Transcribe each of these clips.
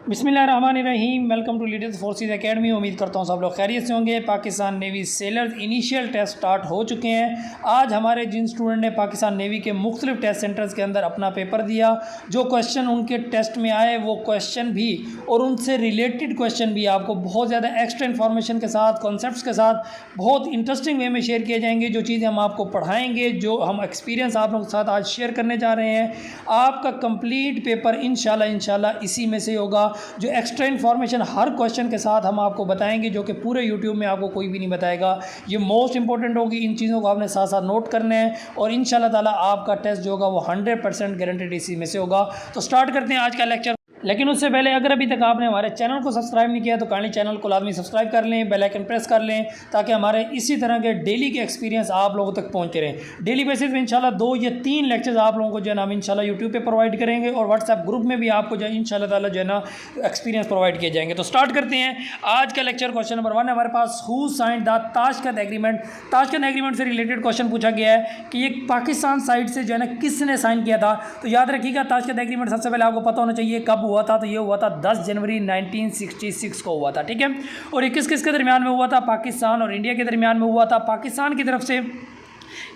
बिस्मिल्लाहिर्रहमानिर्रहीम। Welcome to leaders forces academy. उम्मीद करता हूँ सब लोग खैरियत से होंगे। Pakistan navy sailors initial test start हो चुके हैं। आज हमारे जिन स्टूडेंट ने पाकिस्तान नेवी के मुख्तलिफ टेस्ट सेंटर्स के अंदर अपना पेपर दिया, जो क्वेश्चन उनके टेस्ट में आए वो क्वेश्चन भी और उनसे रिलेटेड क्वेश्चन भी आपको बहुत ज़्यादा एक्स्ट्रा इन्फॉर्मेशन के साथ, कॉन्सेप्ट्स के साथ बहुत इंटरेस्टिंग वे में शेयर किए जाएंगे। जो चीज़ें हम आपको पढ़ाएँगे, जो हम एक्सपीरियंस आप लोगों के साथ आज शेयर करने जा रहे हैं, आपका कंप्लीट पेपर इंशाल्लाह इसी में से होगा। जो एक्स्ट्रा इन्फॉर्मेशन हर क्वेश्चन के साथ हम आपको बताएंगे, जो कि पूरे यूट्यूब में आपको कोई भी नहीं बताएगा। ये मोस्ट इंपॉर्टेंट होगी। इन चीज़ों को आपने साथ साथ नोट करना है और इंशाल्लाह ताला आपका टेस्ट जो होगा वो 100% गारंटेड इसी में से होगा। तो स्टार्ट करते हैं आज का लेक्चर। लेकिन उससे पहले अगर अभी तक आपने हमारे चैनल को सब्सक्राइब नहीं किया तो काइंडली चैनल को लाजमी सब्सक्राइब कर लें, बेल आइकन प्रेस कर लें, ताकि हमारे इसी तरह के डेली के एक्सपीरियंस आप लोगों तक पहुंचते रहें। डेली बेसिस में इंशाल्लाह 2 या 3 लेक्चर्स आप लोगों को जो है ना हम इंशाल्लाह यूट्यूब पे प्रोवाइड करेंगे और व्हाट्सएप ग्रुप में भी आपको जो है इंशाल्लाह ताला जो है ना एक्सपीरियंस प्रोवाइड किए जाएंगे। तो स्टार्ट करते हैं आज का लेक्चर। क्वेश्चन नंबर 1 है हमारे पास, who signed the Tashkent agreement. Tashkent agreement से रिलेटेड क्वेश्चन पूछा गया है कि ये पाकिस्तान साइड से जो है ना किसने साइन किया था। तो याद रखिएगा, ताशकंद एग्रीमेंट सबसे पहले आपको पता होना चाहिए कब हुआ था। तो ये हुआ था 10 जनवरी 1966 को हुआ था, ठीक है। और ये किस किस के दरमियान में हुआ था? पाकिस्तान और इंडिया के दरमियान में हुआ था। पाकिस्तान की तरफ से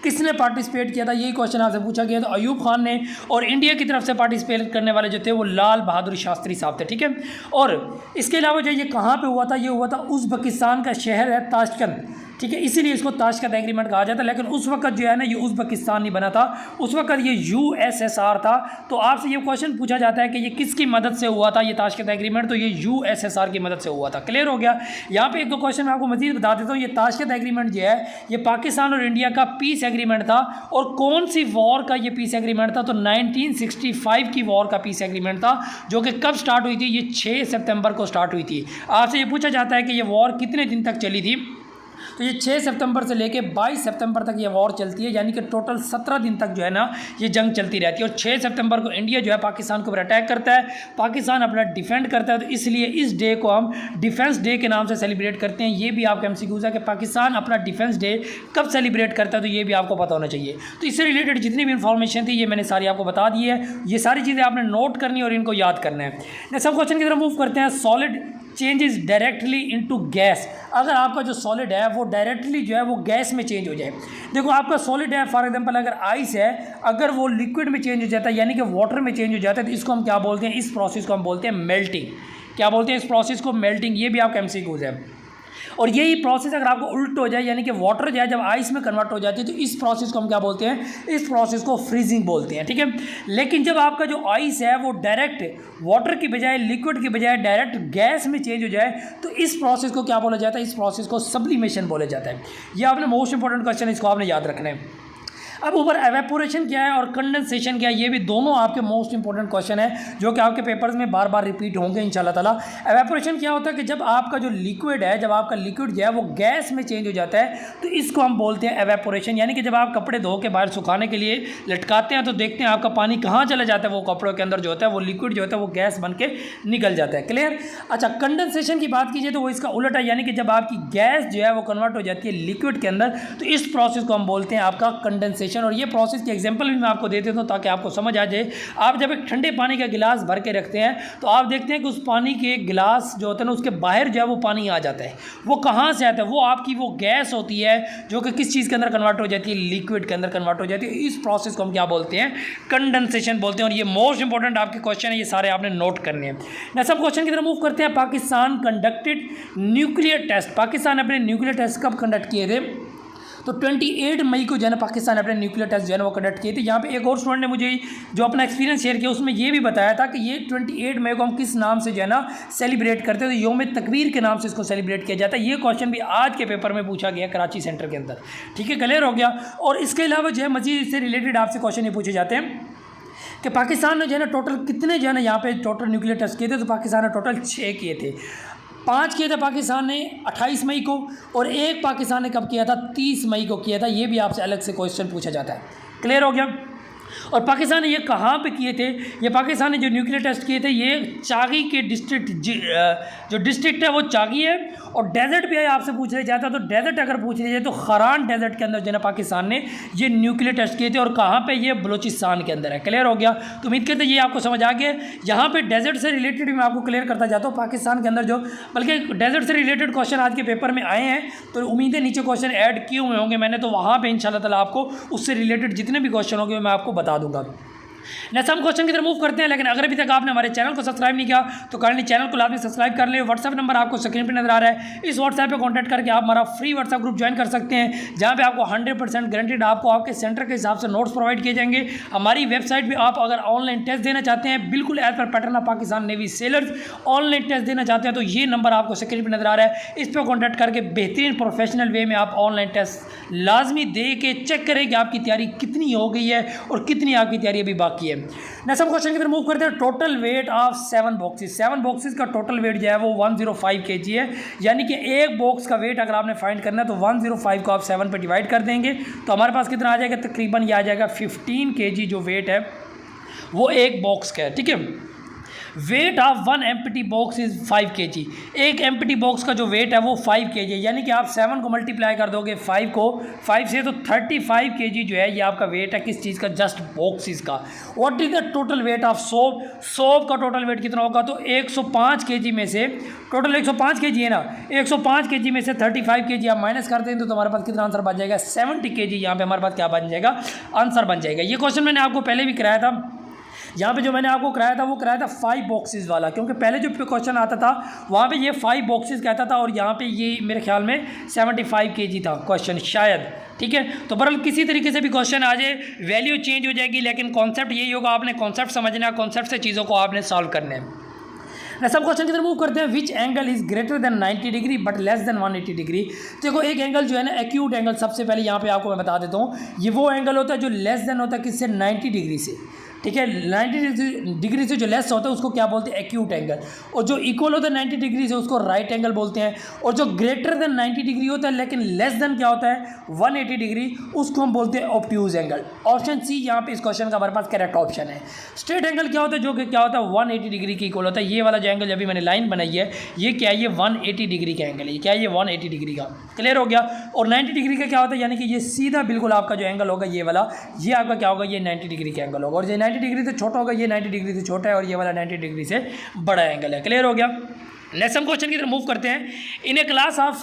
किसने पार्टिसिपेट किया था, यही क्वेश्चन आपसे पूछा गया। तो अयूब खान ने। और इंडिया की तरफ से पार्टिसिपेट करने वाले जो थे वो लाल बहादुर शास्त्री साहब थे, ठीक है। और इसके अलावा जो ये कहाँ पे हुआ था, ये हुआ था उज़्बेकिस्तान का शहर है ताशकंद, ठीक है। इसीलिए इसको ताशकंद एग्रीमेंट कहा जाता है। लेकिन उस वक्त जो है ना ये उज़्बेकिस्तान नहीं बना था, उस वक्त ये USSR था। तो आपसे ये क्वेश्चन पूछा जाता है कि ये किसकी मदद से हुआ था ये ताशकंद एग्रीमेंट। तो ये USSR की मदद से हुआ था। क्लियर हो गया। यहाँ पे एक दो क्वेश्चन मैं आपको मजीद बता देता हूँ। ये ताशकंद एग्रीमेंट जो है ये पाकिस्तान और इंडिया का पीस एग्रीमेंट था। और कौन सी वॉर का ये पीस एग्रीमेंट था? तो 1965 की वॉर का पीस एग्रीमेंट था, जो कि कब स्टार्ट हुई थी? ये 6 सितंबर को स्टार्ट हुई थी। आपसे ये पूछा जाता है कि ये वॉर कितने दिन तक चली थी। तो ये 6 सितंबर से लेके 22 सितंबर तक ये वॉर चलती है, यानी कि टोटल 17 दिन तक जो है ना ये जंग चलती रहती है। और 6 सितंबर को इंडिया जो है पाकिस्तान के ऊपर अटैक करता है, पाकिस्तान अपना डिफेंड करता है। तो इसलिए इस डे को हम डिफेंस डे के नाम से सेलिब्रेट करते हैं। ये भी आपका MCQs है कि पाकिस्तान अपना डिफेंस डे कब सेलिब्रेट करता है, तो ये भी आपको पता होना चाहिए। तो इससे रिलेटेड जितनी भी इन्फॉर्मेशन थी ये मैंने सारी आपको बता दी है। ये सारी चीज़ें आपने नोट करनी है और इनको याद करना है। नेक्स्ट हम क्वेश्चन की तरफ मूव करते हैं। Solid changes directly into gas. अगर आपका जो सॉलिड है वो डायरेक्टली जो है वो गैस में चेंज हो जाए। देखो आपका सॉलिड है, फॉर एग्जांपल अगर आइस है, अगर वो लिक्विड में चेंज हो जाता है यानी कि वाटर में चेंज हो जाता है, तो इसको हम क्या बोलते हैं? इस प्रोसेस को हम बोलते हैं मेल्टिंग। क्या बोलते हैं इस प्रोसेस को? मेल्टिंग। ये भी आपका MCQs है। और यही प्रोसेस अगर आपको उल्ट हो जाए, यानी कि वाटर जो है जब आइस में कन्वर्ट हो जाती है, तो इस प्रोसेस को हम क्या बोलते हैं? इस प्रोसेस को फ्रीजिंग बोलते हैं, ठीक है। लेकिन जब आपका जो आइस है वो डायरेक्ट वाटर की बजाय, लिक्विड की बजाय डायरेक्ट गैस में चेंज हो जाए, तो इस प्रोसेस को क्या बोला जाता है? इस प्रोसेस को सब्लिमेशन बोला जाता है। ये आपने मोस्ट इंपॉर्टेंट क्वेश्चन है, इसको आपने याद रखना है। अब ऊपर एवेपोरेशन क्या है और कंडेंसेशन क्या है, ये भी दोनों आपके मोस्ट इंपॉर्टेंट क्वेश्चन है, जो कि आपके पेपर्स में बार बार रिपीट होंगे इंशाल्लाह ताला। एवेपोरेशन क्या होता है कि जब आपका जो लिक्विड है, जब आपका लिक्विड जो है वो गैस में चेंज हो जाता है, तो इसको हम बोलते हैं एवेपोरेशन। यानी कि जब आप कपड़े धो के बाहर सुखाने के लिए लटकाते हैं तो देखते हैं आपका पानी कहाँ चला जाता है, वो कपड़ों के अंदर जो होता है वो लिक्विड जो होता है वो गैस बन के निकल जाता है। क्लियर। अच्छा, कंडेंसेशन की बात कीजिए तो वो इसका उलट है, यानी कि जब आपकी गैस जो है वो कन्वर्ट हो जाती है लिक्विड के अंदर, तो इस प्रोसेस को हम बोलते हैं आपका कंडेंसेशन। और ये प्रोसेस की एग्जांपल भी मैं आपको दे देता हूँ ताकि आपको समझ आ जाए। आप जब एक ठंडे पानी का गिलास भर के रखते हैं तो आप देखते हैं कि उस पानी के गिलास जो होता है ना उसके बाहर जो है वो पानी आ जाता है। वो कहाँ से आता है? वो आपकी वो गैस होती है जो कि किस चीज़ के अंदर कन्वर्ट हो जाती है? लिक्विड के अंदर कन्वर्ट हो जाती है। इस प्रोसेस को हम क्या बोलते हैं? कंडेंसेशन बोलते हैं। और ये मोस्ट इंपॉर्टेंट आपके क्वेश्चन है, ये सारे आपने नोट करने हैं। नेक्स्ट सब क्वेश्चन की तरफ मूव करते हैं। Pakistan conducted nuclear test. Pakistan ने अपने न्यूक्लियर टेस्ट कब कंडक्ट किए थे? तो 28 मई को जो है ना पाकिस्तान अपने न्यूक्लियर टेस्ट जो है ना वो कंडक्ट किए थे। यहाँ पे एक और स्टूडेंट ने मुझे जो अपना एक्सपीरियंस शेयर किया उसमें ये भी बताया था कि ये 28 मई को हम किस नाम से जो है ना सेलिब्रेट करते हैं? तो यौम तकबीर के नाम से इसको सेलिब्रेट किया जाता है। ये क्वेश्चन भी आज के पेपर में पूछा गया कराची सेंटर के अंदर, ठीक है। क्लियर हो गया। और इसके अलावा जो है मजीद इससे रिलेटेड आपसे क्वेश्चन ये पूछे जाते हैं कि पाकिस्तान ने जो है ना टोटल कितने जो है ना यहाँ पे टोटल न्यूक्लियर टेस्ट किए थे। तो पाकिस्तान ने टोटल 6 किए थे। 5 किए थे पाकिस्तान ने 28 मई को, और एक पाकिस्तान ने कब किया था? 30 मई को किया था। ये भी आपसे अलग से क्वेश्चन पूछा जाता है। क्लियर हो गया। और पाकिस्तान ने ये कहाँ पे किए थे? ये पाकिस्तान ने जो न्यूक्लियर टेस्ट किए थे ये चागी के डिस्ट्रिक्ट, जो डिस्ट्रिक्ट है वो चागी है, और डेजर्ट भी आपसे पूछ लिया जाता है, तो डेजर्ट अगर पूछ लिया जाए तो खरान डेजर्ट के अंदर जो है ना पाकिस्तान ने ये न्यूक्लियर टेस्ट किए थे, और कहाँ पे ये बलूचिस्तान के अंदर है। क्लियर हो गया? तो उम्मीद करते हैं ये आपको समझ आ गया। यहाँ पे डेजर्ट से रिलेटेड मैं आपको क्लियर करता जाता हूँ पाकिस्तान के अंदर जो, बल्कि डेजर्ट से रिलेटेड क्वेश्चन आज के पेपर में आए हैं, तो उम्मीद है नीचे क्वेश्चन ऐड किए हुए होंगे मैंने, तो वहाँ पर इंशाल्लाह ताला आपको उससे रिलेटेड जितने भी क्वेश्चन होंगे मैं आपको बता दूंगा। नेक्स्ट हम क्वेश्चन की तरफ मूव करते हैं, लेकिन अगर अभी तक आपने हमारे चैनल को सब्सक्राइब नहीं किया तो काइंडली चैनल को लाजमी सब्सक्राइब कर ले। व्हाट्सएप नंबर आपको स्क्रीन पे नजर आ रहा है, इस व्हाट्सएप पे कांटेक्ट करके आप हमारा फ्री व्हाट्सएप ग्रुप ज्वाइन कर सकते हैं, जहां पे आपको 100% गारंटीड आपको आपके सेंटर के हिसाब से नोट्स प्रोवाइड किए जाएंगे। हमारी वेबसाइट पर आप अगर ऑनलाइन टेस्ट देना चाहते हैं, बिल्कुल as per pattern of Pakistan navy sailors online test देना चाहते हैं, तो ये नंबर आपको स्क्रीन पर नजर आ रहा है, इस पर कॉन्टैक्ट करके बेहतरीन प्रोफेशनल वे में आप ऑनलाइन टेस्ट लाजमी दे के चेक करें कि आपकी तैयारी कितनी हो गई है और कितनी आपकी तैयारी अभी बाकी है। नेक्स्ट हम क्वेश्चन की तरफ मूव करते हैं। Total weight of 7 boxes, 7 boxes का टोटल वेट जो है वो 105 kg है, यानी कि एक बॉक्स का वेट अगर आपने फाइंड करना है तो 105 को आप 7 पे डिवाइड कर देंगे, तो हमारे पास कितना आ जाएगा, तकरीबन ये आ जाएगा 15 kg जो वेट है वो एक बॉक्स का है। ठीक है, weight of 1 empty box is 5 kg, एक एम्प्टी बॉक्स का जो वेट है वो 5 kg है, यानी कि आप 7 को मल्टीप्लाई कर दोगे 5 से, तो 35 kg जो है ये आपका वेट है किस चीज़ का, जस्ट बॉक्सेस का। What is the total weight of soap, soap का टोटल वेट कितना होगा, तो 105 kg में से, टोटल 105 kg है ना, 105 kg में से 35 kg आप माइनस करते हैं तो हमारे पास कितना आंसर बन जाएगा, 70 kg यहाँ पे हमारे पास क्या बन जाएगा, आंसर बन जाएगा। ये क्वेश्चन मैंने आपको पहले भी कराया था, यहाँ पे जो मैंने आपको कराया था वो कराया था 5 बॉक्सेस वाला, क्योंकि पहले जो क्वेश्चन आता था वहाँ पे ये 5 बॉक्सेस कहता था, और यहाँ पे ये मेरे ख्याल में 75 kg था क्वेश्चन शायद। ठीक है, तो बहरहाल किसी तरीके से भी क्वेश्चन आ जाए वैल्यू चेंज हो जाएगी, लेकिन कॉन्सेप्ट यही होगा, आपने कॉन्सेप्ट समझना है, कॉन्सेप्ट से चीज़ों को आपने सॉल्व करना है। सब क्वेश्चन की तरफ मूव करते हैं। Which angle is greater than 90 degree but less than 180 degree. देखो एक एंगल जो है ना एक्यूट एंगल, सबसे पहले यहाँ पे आपको मैं बता देता हूँ, ये वो एंगल होता है जो लेस देन होता है किससे, 90 डिग्री से। ठीक है, 90 डिग्री से जो लेस होता है उसको क्या बोलते हैं, एक्यूट एंगल, और जो इक्वल होता है 90 डिग्री से उसको राइट एंगल बोलते हैं, और जो ग्रेटर देन 90 डिग्री होता है लेकिन लेस देन क्या होता है 180 डिग्री, उसको हम बोलते हैं ऑब्ट्यूज एंगल। ऑप्शन सी यहाँ पे इस क्वेश्चन का हमारे पास करेक्ट ऑप्शन है। स्ट्रेट एंगल क्या होता है, जो कि क्या होता है 180 डिग्री की इक्वल होता है। ये वाला जो एंगल अभी मैंने लाइन बनाई है ये क्या है, ये 180 डिग्री का एंगल है। क्या है ये 180 डिग्री का, क्लियर हो गया। और 90 डिग्री का क्या होता है, यानी कि ये सीधा बिल्कुल आपका जो एंगल होगा ये वाला, ये आपका क्या होगा, ये 90 डिग्री का एंगल होगा, और ये 90 डिग्री से छोटा होगा, ये 90 डिग्री से छोटा है, और ये वाला 90 डिग्री से बड़ा एंगल है। क्लियर हो गया। नेक्स्ट हम क्वेश्चन की तरफ मूव करते हैं। इन ए क्लास ऑफ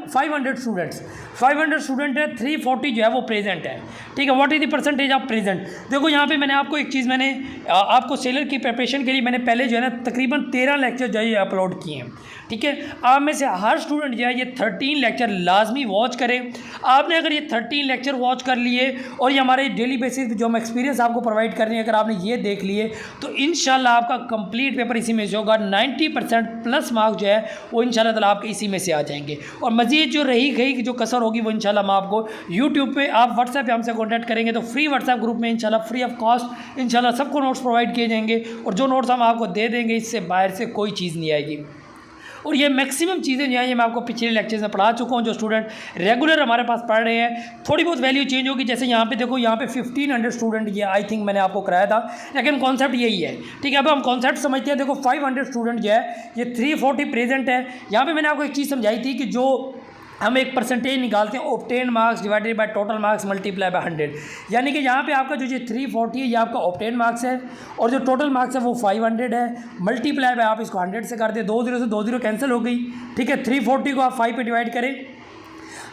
500 स्टूडेंट्स, 500 स्टूडेंट है, 340 जो है वो प्रेजेंट है। ठीक है, what is the percentage of present. देखो यहाँ पे मैंने आपको एक चीज़, मैंने आपको सेलर की प्रिपरेशन के लिए मैंने पहले जो है ना तकरीबन 13 लेक्चर जो है ये अपलोड किए हैं। ठीक है, आप में से हर स्टूडेंट जो है ये 13 लेक्चर लाजमी वॉच करें। आपने अगर ये 13 लेक्चर वॉच कर लिए और ये हमारे डेली बेसिस पे जो हम एक्सपीरियंस आपको प्रोवाइड कर रहे हैं, अगर आपने ये देख लिए तो इंशाल्लाह आपका कंप्लीट पेपर इसी में से होगा। 90% प्लस मार्क्स जो है वो इंशाल्लाह ताला आपके इसी में से आ जाएंगे। और मज़ीद जो रही गई जो कसर होगी वो इंशाल्लाह मैं आपको यूट्यूब पे, आप व्हाट्सएप पे हमसे कॉन्टैक्ट करेंगे तो फ्री व्हाट्सएप ग्रुप में इंशाल्लाह फ्री ऑफ कॉस्ट इंशाल्लाह सबको नोट्स प्रोवाइड किए जाएंगे। और जो नोट्स हम आपको दे देंगे इससे बाहर से कोई चीज़ नहीं आएगी। और ये मैक्सिमम चीज़ें जो हैं ये मैं आपको पिछले लेक्चर में पढ़ा चुका हूँ। जो स्टूडेंट रेगुलर हमारे पास पढ़ रहे हैं, थोड़ी बहुत वैल्यू चेंज होगी। जैसे यहाँ पे देखो, यहाँ पे 1500 स्टूडेंट ये आई थिंक मैंने आपको कराया था, लेकिन कॉन्सेप्ट यही है। ठीक है, अब हम कॉन्सेप्ट समझते हैं। देखो 500 स्टूडेंट जो है ये 340 प्रेजेंट है। यहाँ पर मैंने आपको एक चीज़ समझाई थी कि जो हम एक परसेंटेज निकालते हैं, obtain marks divided by total marks multiply by 100, यानी कि यहाँ पे आपका जो ये 340 है ये आपका ऑब्टेन मार्क्स है, और जो टोटल मार्क्स है वो 500 है, मल्टीप्लाई बाय आप इसको 100 से कर दे, 2 0 से 2 0 कैंसिल हो गई। ठीक है, 340 को आप 5 पे डिवाइड करें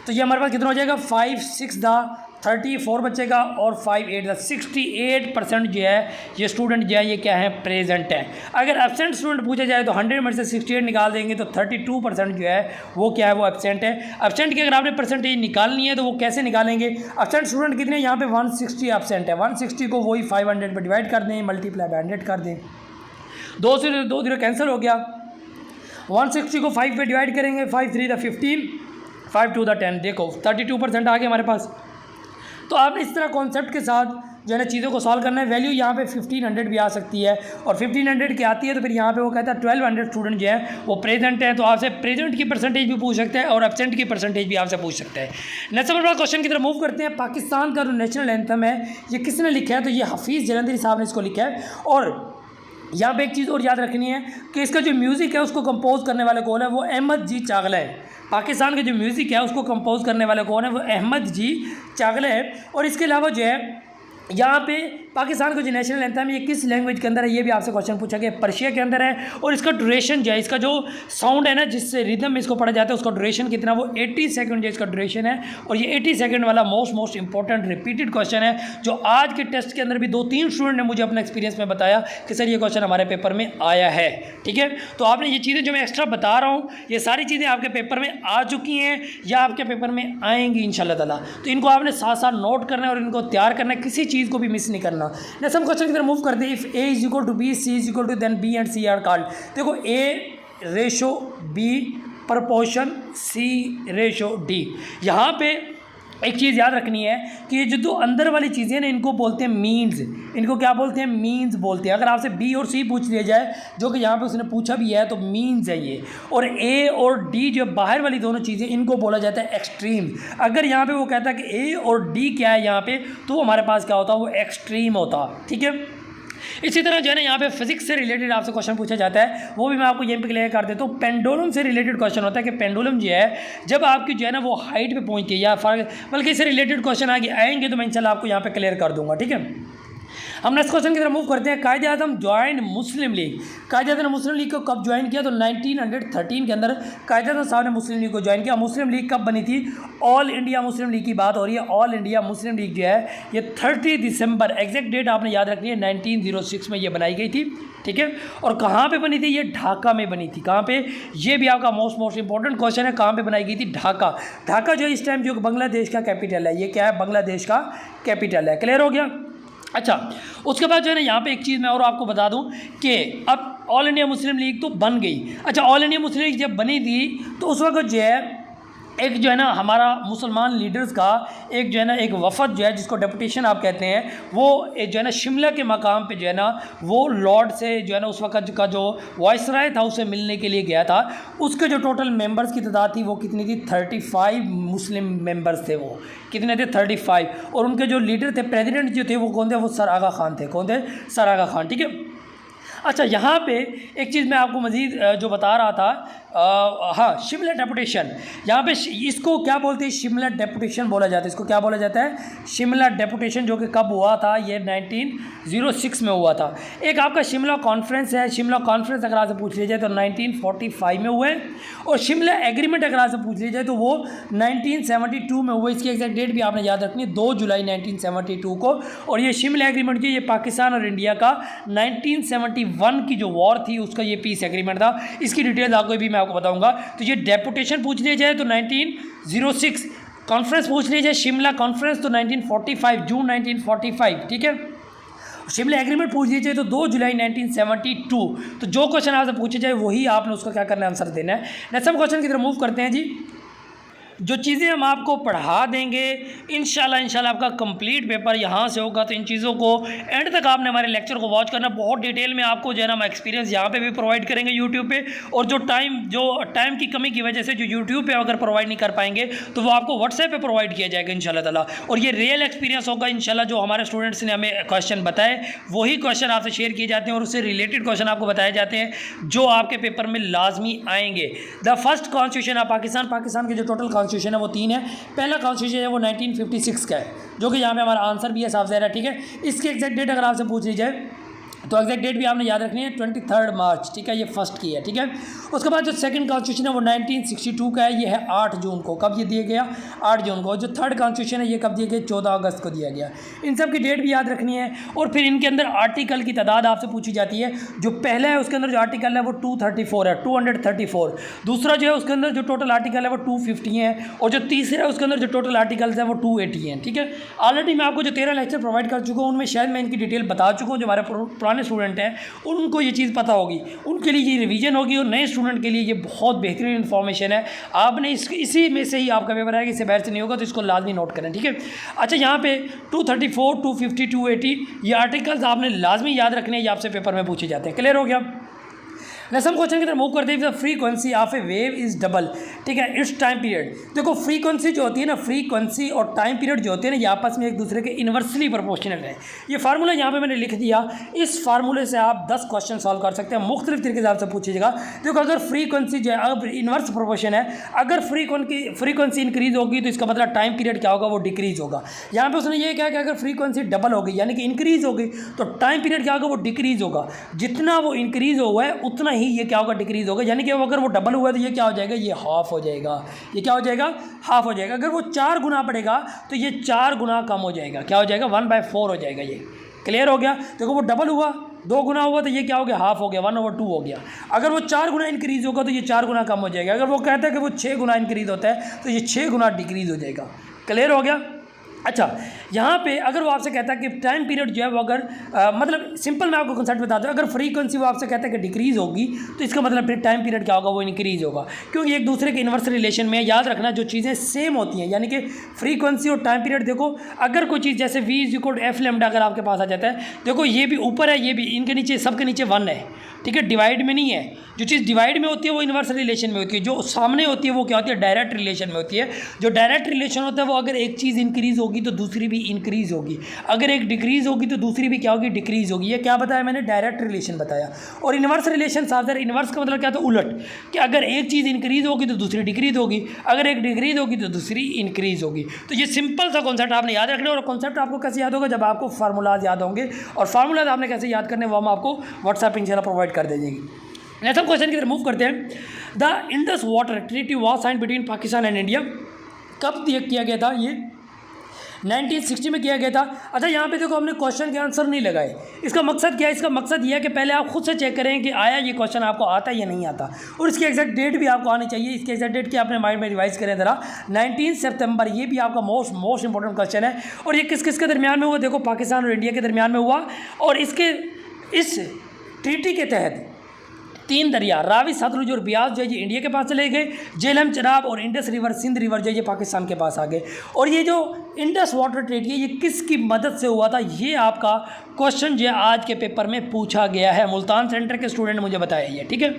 तो ये हमारे पास कितना हो जाएगा, 5 6 34 बचेगा, और 5 8 68% जो है ये स्टूडेंट जो है ये क्या है, प्रेजेंट है। अगर एब्सेंट स्टूडेंट पूछा जाए तो 100 में से 68 निकाल देंगे तो 32% जो है वो क्या है, वो एब्सेंट है। एब्सेंट की अगर आपने परसेंटेज निकालनी है तो वो कैसे निकालेंगे, एब्सेंट स्टूडेंट कितने, यहाँ पे 160 एब्सेंट है, 160 को वही 500 पर डिवाइड कर दें, मल्टीप्लाई बाय 100 कर दें, 2 से 2 0 कैंसिल हो गया। 160 को 5 पे डिवाइड करेंगे, 5 3 15, 5 2 10, देखो 32% आ गया हमारे पास। तो आपने इस तरह कॉन्सेप्ट के साथ जो है ना चीज़ों को सॉल्व करना है। वैल्यू यहाँ पे 1500 भी आ सकती है, और 1500 की आती है तो फिर यहाँ पे वो कहता है 1200 स्टूडेंट जो है वो प्रेजेंट है। तो आपसे प्रेजेंट की परसेंटेज भी पूछ सकते हैं और एब्सेंट की परसेंटेज भी आपसे पूछ सकते हैं। नेक्स्ट नंबर क्वेश्चन की तरफ मूव करते हैं। पाकिस्तान का जो नेशनल एंथम है ये किसने लिखा है, तो ये हफीज़ जलंधरी साहब ने इसको लिखा है। और यहाँ पे एक चीज़ और याद रखनी है कि इसका जो म्यूज़िक है उसको कंपोज करने वाले कौन है, वो अहमद जी चागला है। पाकिस्तान का जो म्यूज़िक है उसको कंपोज करने वाले कौन है, वो अहमद जी चागला है। और इसके अलावा जो है यहाँ पे पाकिस्तान का जो नेशनल एंथम है ये किस लैंग्वेज के अंदर है, ये भी आपसे क्वेश्चन पूछा गया, पर्शिया के अंदर है। और इसका ड्यूरेशन जो है, इसका जो साउंड है ना, जिससे रिदम में इसको पढ़ा जाता है, उसका ड्यूरेशन कितना, वो 80 सेकंड जो इसका ड्यूरेशन है। और ये 80 सेकंड वाला मोस्ट इंपॉर्टेंट रिपीटेड क्वेश्चन है, जो आज के टेस्ट के अंदर भी 2-3 स्टूडेंट ने मुझे अपना एक्सपीरियंस में बताया कि सर ये क्वेश्चन हमारे पेपर में आया है। ठीक है, तो आपने ये चीज़ें जो मैं एक्स्ट्रा बता रहा हूँ, ये सारी चीज़ें आपके पेपर में आ चुकी हैं या आपके पेपर में आएंगी इंशाल्लाह ताला। तो इनको आपने साथ साथ नोट करना है और इनको तैयार करना है, किसी चीज़ को भी मिस नहीं करना। नेक्स्ट हम क्वेश्चन की तरफ मूव करते हैं। If A is equal to B, C is equal to, then B and C are called. देखो A ratio B proportion C ratio D. यहाँ पे एक चीज़ याद रखनी है कि ये जो दो अंदर वाली चीज़ें ना, इनको बोलते हैं मीन्स। इनको क्या बोलते हैं, मीन्स बोलते हैं। अगर आपसे बी और सी पूछ लिया जाए, जो कि यहाँ पे उसने पूछा भी है, तो मीन्स है ये। और ए और डी जो बाहर वाली दोनों चीज़ें, इनको बोला जाता है एक्सट्रीम। अगर यहाँ पे वो कहता है कि ए और डी क्या है यहाँ पे, तो हमारे पास क्या होता है, वो एक्सट्रीम होता। ठीक है, इसी तरह जो है ना यहाँ पे फिजिक्स से रिलेटेड आपसे क्वेश्चन पूछा जाता है, वो भी मैं आपको यहीं पे क्लियर कर देता हूँ। पेंडुलम से रिलेटेड क्वेश्चन होता है कि पेंडुलम जो है, जब आपकी जो है ना वो हाइट पे पहुँचती है या बल्कि इससे रिलेटेड क्वेश्चन आगे आएंगे तो मैं इंशाल्लाह आपको यहाँ पे क्लियर कर दूँगा। ठीक है, हम नेक्स्ट क्वेश्चन की तरफ मूव करते हैं। कायदे आज़म ज्वाइन मुस्लिम लीग। कायदे आज़म ने मुस्लिम लीग को कब ज्वाइन किया, तो 1913 के अंदर कायदे आज़म साहब ने मुस्लिम लीग को ज्वाइन किया। मुस्लिम लीग कब बनी थी, ऑल इंडिया मुस्लिम लीग की बात हो रही है। ऑल इंडिया मुस्लिम लीग जो है ये 30 दिसंबर, एग्जैक्ट डेट आपने याद रखनी है, 1906 में ये बनाई गई थी। ठीक है, और कहाँ पे बनी थी, ये ढाका में बनी थी। कहाँ पे, ये भी आपका मोस्ट इंपॉर्टेंट क्वेश्चन है, कहाँ पे बनाई गई थी, ढाका। ढाका जो इस टाइम जो बांग्लादेश का कैपिटल है, ये क्या है, बांग्लादेश का कैपिटल है। क्लियर हो गया। अच्छा, उसके बाद जो है ना यहाँ पे एक चीज़ मैं और आपको बता दूं कि अब ऑल इंडिया मुस्लिम लीग तो बन गई। अच्छा, ऑल इंडिया मुस्लिम लीग जब बनी थी तो उस वक्त जो है एक जो है ना हमारा मुसलमान लीडर्स का एक जो है ना एक वफद जो है, जिसको डेपुटेशन आप कहते हैं, वो जो है ना शिमला के मकाम पे जो है ना वो लॉर्ड से जो है ना उस वक्त का जो वाइसराय था उससे मिलने के लिए गया था। उसके जो टोटल मेंबर्स की तादाद थी वो कितनी थी, 35 मुस्लिम मेंबर्स थे। वो कितने थे, 35। और उनके जो लीडर थे, प्रेसिडेंट जो थे, वो कौन थे, वो सर आगा खान थे। कौन थे, सर आगा खान। ठीक है, अच्छा यहाँ पे एक चीज़ मैं आपको मज़ीद जो बता रहा था, हाँ, शिमला डेपुटेशन। यहाँ पे इसको क्या बोलते हैं, शिमला डेपुटेशन बोला जाता है। इसको क्या बोला जाता है, शिमला डेपुटेशन, जो कि कब हुआ था, ये 1906 में हुआ था। एक आपका शिमला कॉन्फ्रेंस है। शिमला कॉन्फ्रेंस अगर आपसे पूछ लिया जाए तो 1945 में हुए। और शिमला एग्रीमेंट अगर आपसे पूछ लिया जाए तो वो 1972 में हुआ। इसकी एग्जैक्ट डेट भी आपने याद रखनी है, 2 जुलाई 1972 को। और ये शिमला एग्रीमेंट जो ये पाकिस्तान और इंडिया का 1971 की जो वॉर थी उसका ये पीस एग्रीमेंट था। इसकी डिटेल आपको भी मैं आपको बताऊंगा। तो ये डेपुटेशन पूछ लिया जाए तो 1906, कॉन्फ्रेंस पूछ लिया जाए शिमला कॉन्फ्रेंस तो 1945, जून 1945। ठीक है, शिमला एग्रीमेंट पूछ लिया जाए तो 2 जुलाई 1972। तो जो क्वेश्चन आपसे पूछे जाए वही आपने उसका क्या करना है, आंसर देना है। नेक्स्ट हम क्वेश्चन की तरफ मूव करते हैं जी। जो चीज़ें हम आपको पढ़ा देंगे इंशाल्लाह आपका कंप्लीट पेपर यहाँ से होगा। तो इन चीज़ों को एंड तक आपने हमारे लेक्चर को वॉच करना। बहुत डिटेल में आपको जो है ना हम एक्सपीरियंस यहाँ पे भी प्रोवाइड करेंगे यूट्यूब पे। और जो टाइम की कमी की वजह से जो यूट्यूब पे अगर प्रोवाइड नहीं कर पाएंगे तो वो आपको व्हाट्सएप पे प्रोवाइड किया जाएगा इंशाल्लाह ताला। और ये रियल एक्सपीरियंस होगा इंशाल्लाह। जो हमारे स्टूडेंट्स ने हमें क्वेश्चन बताए वही क्वेश्चन आपसे शेयर किए जाते हैं और उससे रिलेटेड क्वेश्चन आपको बताए जाते हैं जो आपके पेपर में लाजमी आएंगे। The first constitution of Pakistan के जो टोटल कॉन्स्टिट्यूशन है वो 3 है। पहला कॉन्स्टिट्यूशन है वो 1956 का है, जो कि यहाँ पे हमारा आंसर भी है साफ ज़ाहिर है। ठीक है, इसकी एग्जैक्ट डेट अगर आपसे पूछ ली जाए तो एग्जैक्ट डेट भी आपने याद रखनी है, 23 मार्च। ठीक है, ये फर्स्ट की है। ठीक है, उसके बाद जो सेकंड कॉन्स्टिट्यूशन है वो 1962 का है, ये है 8 जून को। कब ये दिया गया, 8 जून को। जो थर्ड कॉन्स्टिट्यूशन है ये कब दिया गया, 14 अगस्त को दिया गया। इन सब की डेट भी याद रखनी है। और फिर इनके अंदर आर्टिकल की तादाद आपसे पूछी जाती है। जो पहला है उसके अंदर जो आर्टिकल है वो 234 है, 234। दूसरा जो है उसके अंदर जो टोटल आर्टिकल है वो 250 है। और जो तीसरा है उसके अंदर जो टोटल आर्टिकल्स है वो 280 हैं। ठीक है, ऑलरेडी मैं आपको जो 13 लेक्चर प्रोवाइड कर चुका हूँ उनमें शायद मैं इनकी डिटेल बता चुका हूँ। जो हमारे पुराने स्टूडेंट हैं उनको ये चीज़ पता होगी, उनके लिए ये रिवीजन होगी। और नए स्टूडेंट के लिए ये बहुत बेहतरीन इन्फॉर्मेशन है। आपने इसी में से ही आपका पेपर है कि इससे बाहर से नहीं होगा, तो इसको लाजमी नोट करें। ठीक है, अच्छा यहाँ पे 234, 250, 280 ये आर्टिकल्स आपने लाजमी याद रखने हैं, ये आपसे पेपर में पूछे जाते हैं। क्लियर हो गया। नेक्स्ट हम क्वेश्चन की तरफ मूव करते हैं। Frequency of A wave is double, ठीक है, इट्स टाइम पीरियड। देखो फ्रीक्वेंसी जो होती है ना, फ्रीक्वेंसी और टाइम पीरियड जो होते हैं ना, ये आपस में एक दूसरे के इन्वर्सली प्रोपोर्शनल है। ये फार्मूला यहाँ पे मैंने लिख दिया, इस फार्मूले से आप 10 क्वेश्चन सॉल्व कर सकते हैं, मुख्तलिफ तरीके से आपसे पूछिएगा। देखो अगर फ्रीक्वेंसी जो है, अब इन्वर्स प्रोपोर्शन है, अगर फ्रीक्वेंसी इंक्रीज होगी तो इसका मतलब टाइम पीरियड क्या होगा, वो डिक्रीज होगा। यहाँ पे उसने ये कहा कि अगर फ्रीक्वेंसी डबल हो गई यानी कि इंक्रीज हो गई तो टाइम पीरियड क्या होगा, वो डिक्रीज होगा। जितना वो इंक्रीज हुआ है उतना ही ये क्या होगा, डिक्रीज होगा। यानी कि अगर वो डबल हुआ है तो ये क्या हो जाएगा, ये हाफ हो जाएगा। ये क्या हो जाएगा, हाफ हो जाएगा। अगर वो 4 गुना बढ़ेगा तो ये 4 गुना कम हो जाएगा, क्या हो जाएगा, 1/4 हो जाएगा। ये क्लियर हो गया। देखो वो डबल हुआ, 2 गुना हुआ तो ये क्या हो गया, हाफ हो गया, 1/2 हो गया। अगर वो 4 गुना इंक्रीज होगा तो ये 4 गुना कम हो जाएगा। अगर वो कहता है कि वो 6 गुना इंक्रीज होता है तो ये 6 गुना डिक्रीज हो जाएगा। क्लियर हो गया। अच्छा, यहाँ पे अगर वो आपसे कहता है कि टाइम पीरियड जो है वो अगर मतलब सिंपल मैं आपको कंसेप्ट बता दूँ, अगर फ्रीक्वेंसी वो आपसे कहता है कि डिक्रीज होगी तो इसका मतलब फिर टाइम पीरियड क्या होगा, वो इंक्रीज होगा, क्योंकि एक दूसरे के इन्वर्स रिलेशन में। याद रखना जो चीज़ें सेम होती हैं, यानी कि फ्रीक्वेंसी और टाइम पीरियड, देखो अगर कोई चीज़ जैसे v=f लैम्डा अगर आपके पास आ जाता है, देखो ये भी ऊपर है, ये भी, इनके नीचे सबके नीचे 1 है, ठीक है, डिवाइड में नहीं है। जो चीज़ डिवाइड में होती है वो इन्वर्स रिलेशन में होती है, जो सामने होती है वो क्या होती है, डायरेक्ट रिलेशन में होती है। जो डायरेक्ट रिलेशन होता है वो अगर एक चीज़ इंक्रीज होगी तो दूसरी भी इंक्रीज होगी, अगर एक डिक्रीज होगी तो दूसरी भी क्या होगी, डिक्रीज होगी। ये क्या बताया मैंने, डायरेक्ट रिलेशन बताया। और इन्वर्स रिलेशन साथ, इन्वर्स का मतलब क्या था, उलट, कि अगर एक चीज़ इंक्रीज होगी तो दूसरी डिक्रीज होगी, अगर एक डिक्रीज होगी तो दूसरी इंक्रीज होगी। तो ये सिंपल सा कॉन्सेप्ट आपने याद रखना। और कॉन्सेप्ट आपको कैसे याद होगा, जब आपको फार्मूलाज याद होंगे, और फार्मूलाज आपने कैसे याद करने वो हम आपको व्हाट्सएप इंशाल्लाह प्रोवाइड कर देंगे। नेक्स्ट हम क्वेश्चन की तरफ मूव करते हैं। The Indus water treaty was signed between Pakistan and India. कब किया गया था, ये 1960 में किया गया था। अच्छा यहाँ पे देखो हमने क्वेश्चन के आंसर नहीं लगाए। इसका मकसद क्या है, इसका मकसद ये है कि पहले आप खुद से चेक करें कि आया ये क्वेश्चन आपको आता है या नहीं आता, और इसकी एग्जैक्ट डेट भी आपको आनी चाहिए। इसकी एग्जैक्ट डेट की अपने माइंड में रिवाइज करें ज़रा, 19 सितंबर। ये भी आपका मोस्ट इंपॉर्टेंट क्वेश्चन है। और ये किस किस के दरमियान में हुआ, देखो पाकिस्तान और इंडिया के दरमियान में हुआ। और इस ट्रीटी के तहत 3 दरिया रावी, सतलुज और ब्यास जो है ये इंडिया के पास चले गए। झेलम, चनाब और इंडस रिवर, सिंध रिवर जो है ये पाकिस्तान के पास आ गए। और ये जो इंडस वाटर ट्रीटी है ये किसकी मदद से हुआ था, ये आपका क्वेश्चन जो है आज के पेपर में पूछा गया है। मुल्तान सेंटर के स्टूडेंट ने मुझे बताया ये, ठीक है।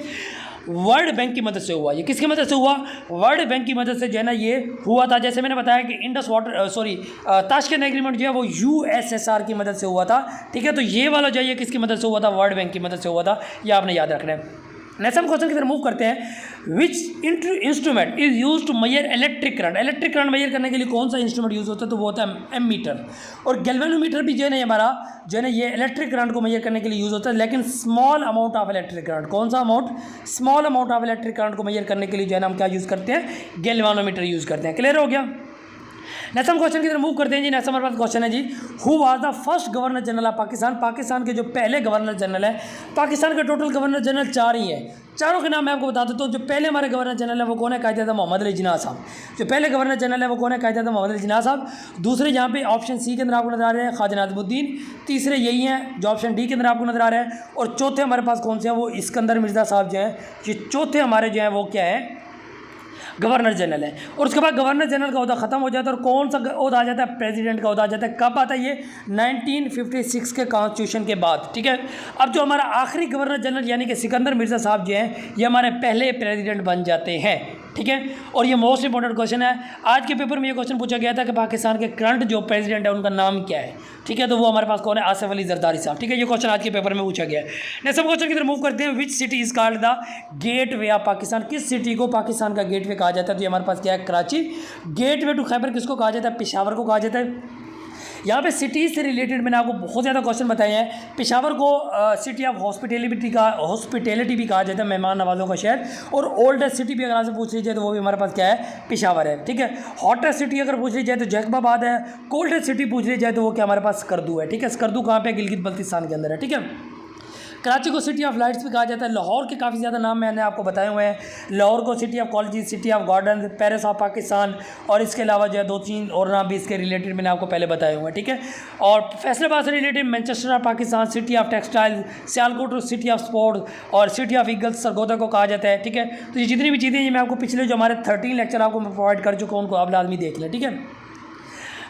वर्ल्ड बैंक की मदद से हुआ। ये किसकी मदद से हुआ, वर्ल्ड बैंक की मदद से जो है ना ये हुआ था। जैसे मैंने बताया कि इंडस वाटर ताशकंद एग्रीमेंट जो है वो USSR की मदद से हुआ था, ठीक है। तो ये वाला जो है ये किसकी मदद से हुआ था, वर्ल्ड बैंक की मदद से हुआ था। ये आपने याद रखना है। नेक्स्ट हम क्वेश्चन की तरफ मूव करते हैं। Which instrument is use to measure electric current. Electric current measure करने के लिए कौन सा इंस्ट्रूमेंट यूज होता है, तो वो होता है एमीटर। और गैल्वेनोमीटर भी जो है ना हमारा जो है ना ये इलेक्ट्रिक करंट को मेजर करने के लिए यूज होता है, लेकिन small amount of electric current. कौन सा amount, small amount of electric current को मेजर करने के लिए जो है ना हम क्या यूज़ करते हैं, गैल्वेनोमीटर यूज़ करते हैं। क्लियर हो गया। नेक्स्ट हम क्वेश्चन की तरफ मूव करते हैं जी। नेक्स्ट हमारे पास क्वेश्चन है जी, who was the first governor general of Pakistan. Pakistan के जो पहले गवर्नर जनरल है, पाकिस्तान के टोटल गवर्नर जनरल 4 ही है। चारों के नाम मैं आपको बता देता हूँ। जो पहले हमारे गवर्नर जनरल है वो कौन है, कायदे मोहम्मद अली जिन्ना साहब। जो पहले गवर्नर जनरल है वो कौन है, कायदे मोहम्मद अली जिन्ना साहब। दूसरे यहाँ पे ऑप्शन सी के अंदर आपको नजर आ रहे हैं ख्वाजा नाज़िमुद्दीन। तीसरे यही हैं जो ऑप्शन डी के अंदर आपको नजर आ रहे हैं। और चौथे हमारे पास कौन से हैं, वो इस्कंदर मिर्ज़ा साहब जो हैं। ये चौथे हमारे जो हैं वो क्या है, गवर्नर जनरल है। और उसके बाद गवर्नर जनरल का ओहदा ख़त्म हो जाता है और कौन सा ओहदा आ जाता है, प्रेसिडेंट का ओहदा आ जाता है। कब आता है ये, 1956 के कॉन्स्टिट्यूशन के बाद, ठीक है। अब जो हमारा आखिरी गवर्नर जनरल यानी कि सिकंदर मिर्ज़ा साहब जो हैं ये हमारे पहले प्रेसिडेंट बन जाते हैं, ठीक है। और ये मोस्ट इंपॉर्टेंट क्वेश्चन है। आज के पेपर में ये क्वेश्चन पूछा गया था कि पाकिस्तान के करंट जो प्रेसिडेंट है उनका नाम क्या है, ठीक है। तो वो हमारे पास कौन है, आसिफ अली जरदारी साहब, ठीक है। ये क्वेश्चन आज के पेपर में पूछा गया है। नेक्स्ट क्वेश्चन की तरफ मूव करते हैं। Which city is called the gateway of Pakistan. किस सिटी को पाकिस्तान का गेट वे कहा जाता है, तो ये हमारे पास क्या है, Karachi. Gateway to Khyber किसको कहा जाता है, पेशावर को कहा जाता है। यहाँ पे सिटीज़ से रिलेटेड मैंने आपको बहुत ज़्यादा क्वेश्चन बताए हैं। पेशावर को सिटी ऑफ हॉस्पिटैलिटी भी कहा जाता है, मेहमान नवाजों का शहर। और ओल्डेस्ट सिटी भी अगर आपसे पूछ ली जाए तो वो भी हमारे पास क्या है, पेशावर है, ठीक है। हॉटेस्ट सिटी अगर पूछ ली जाए तो जैकबाबाद है। कोल्डेस्ट सिटी पूछ ली जाए तो वो क्या हमारे पास स्कर्दू है, ठीक है। स्कर्दू कहाँ पे, गिलगित बल्तिस्तान के अंदर है, ठीक है। कराची को सिटी ऑफ लाइट्स भी कहा जाता है। लाहौर के काफ़ी ज़्यादा नाम मैंने आपको बताए हुए हैं। लाहौर को city of college, city of garden, Paris of Pakistan, और इसके अलावा जो है 2-3 और नाम भी इसके रिलेटेड मैंने आपको पहले बताए हुए हैं, ठीक है। और फैसलाबाद से related Manchester of Pakistan, city of textile, Sialkot city of sport, और सिटी ऑफ ईगल्स सरगोदा को कहा जाता है, ठीक है। तो ये जितनी भी चीज़ें ये मैं आपको पिछले जो हमारे 13 लेक्चर आपको मैं प्रोवाइड कर चुका हूँ उनको आप लाजमी देख लें, ठीक है।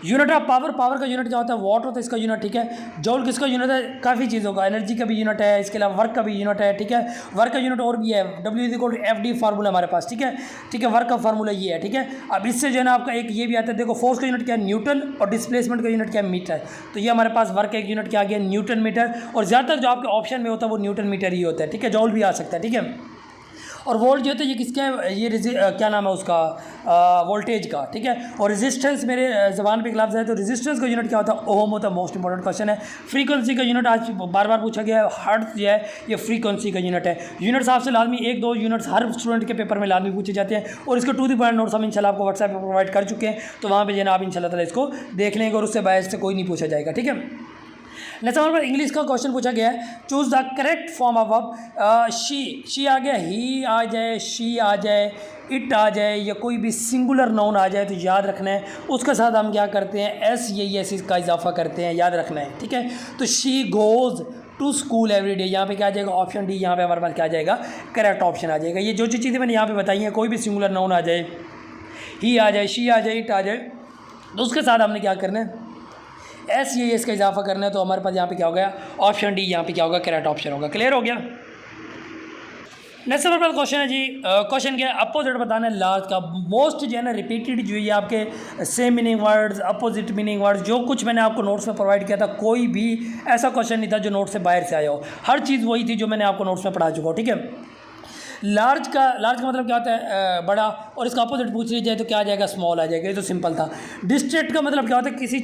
यूनिट ऑफ पावर, पावर का यूनिट क्या होता है, वाट होता है इसका यूनिट, ठीक है। जॉल किसका यूनिट है, काफ़ी चीज़ों का, एनर्जी का भी यूनिट है, इसके अलावा वर्क का भी यूनिट है, ठीक है। वर्क का यूनिट और भी है, W=FD फार्मूला हमारे पास, ठीक है, ठीक है। वर्क का फार्मूला ये है, ठीक है। अब इससे जो है ना आपका एक ये भी आता है, देखो फोर्स का यूनिट क्या है, न्यूटन, और डिस्प्लेसमेंट का यूनिट क्या है, मीटर। तो ये हमारे पास वर्क का एक यूनिट क्या आ गया, न्यूटन मीटर, और ज़्यादातर जो आपके ऑप्शन में होता है वो न्यूटन मीटर ही होता है, ठीक है। जॉल भी आ सकता है, ठीक है। और वोल्ट जो होता है ये किसका है, ये क्या नाम है उसका, वोल्टेज का, ठीक है। और रेजिस्टेंस मेरे ज़बान पे एक लफ्ज़ है, तो रेजिस्टेंस का यूनिट क्या होता है, ओम होता है, मोस्ट इंपॉर्टेंट क्वेश्चन है। फ्रीक्वेंसी का यूनिट आज बार बार पूछा गया है, हर्ट्ज़ जो है ये फ्रीक्वेंसी का यूनिट है। यूनिट्स आपसे लाजमी 1-2 यूनिट्स हर स्टूडेंट के पेपर में लाजमी पूछे जाते हैं, और इसके टू द पॉइंट नोट्स हम इंशाल्लाह आपको व्हाट्सएप पर प्रोवाइड कर चुके हैं, तो वहाँ पर जो है ना आप इंशाल्लाह ताला इसको देख लेंगे, और उससे बायस से कोई नहीं पूछा जाएगा, ठीक है। नेक्स्ट हमारे पास इंग्लिश का क्वेश्चन पूछा गया है, choose the correct form of verb. She आ गया, ही आ जाए, शी आ जाए, इट आ जाए, या कोई भी सिंगुलर नाउन आ जाए तो याद रखना है, उसके साथ हम क्या करते हैं, एस का इजाफा करते हैं, याद रखना है, ठीक है। तो she goes to school every day, यहाँ पे क्या आ जाएगा, ऑप्शन डी, यहाँ पे हमारे पास क्या आ जाएगा, करेक्ट ऑप्शन आ जाएगा। ये जो चीज़ें मैंने यहाँ पे बताई हैं, कोई भी सिंगुलर नाउन आ जाए, ही आ जाए, शी आ जाए, इट आ जाए, तो उसके साथ हमने क्या करना है, एस का इजाफा करना है। तो हमारे पास यहाँ पे क्या हो गया, ऑप्शन डी, यहाँ पे क्या होगा, करेक्ट ऑप्शन होगा। क्लियर हो गया। नेक्स्ट हमारे पास क्वेश्चन है जी, क्वेश्चन क्या है, अपोजिट बताना है लार्ज का। मोस्ट जो है ना रिपीटेड जो ये आपके same meaning words, opposite meaning words, जो कुछ मैंने आपको नोट्स में प्रोवाइड किया था, कोई भी ऐसा क्वेश्चन नहीं था जो नोट से बाहर से आया हो, हर चीज़ वही थी जो मैंने आपको नोट्स में पढ़ा चुका हूँ, ठीक है। लार्ज का मतलब क्या होता है, बड़ा, और इसका अपोजिट पूछ लीजिए जाए तो क्या आ जाएगा, स्मॉल आ जाएगा, ये तो सिंपल था। डिस्ट्रैक्ट का मतलब क्या होता है, किसी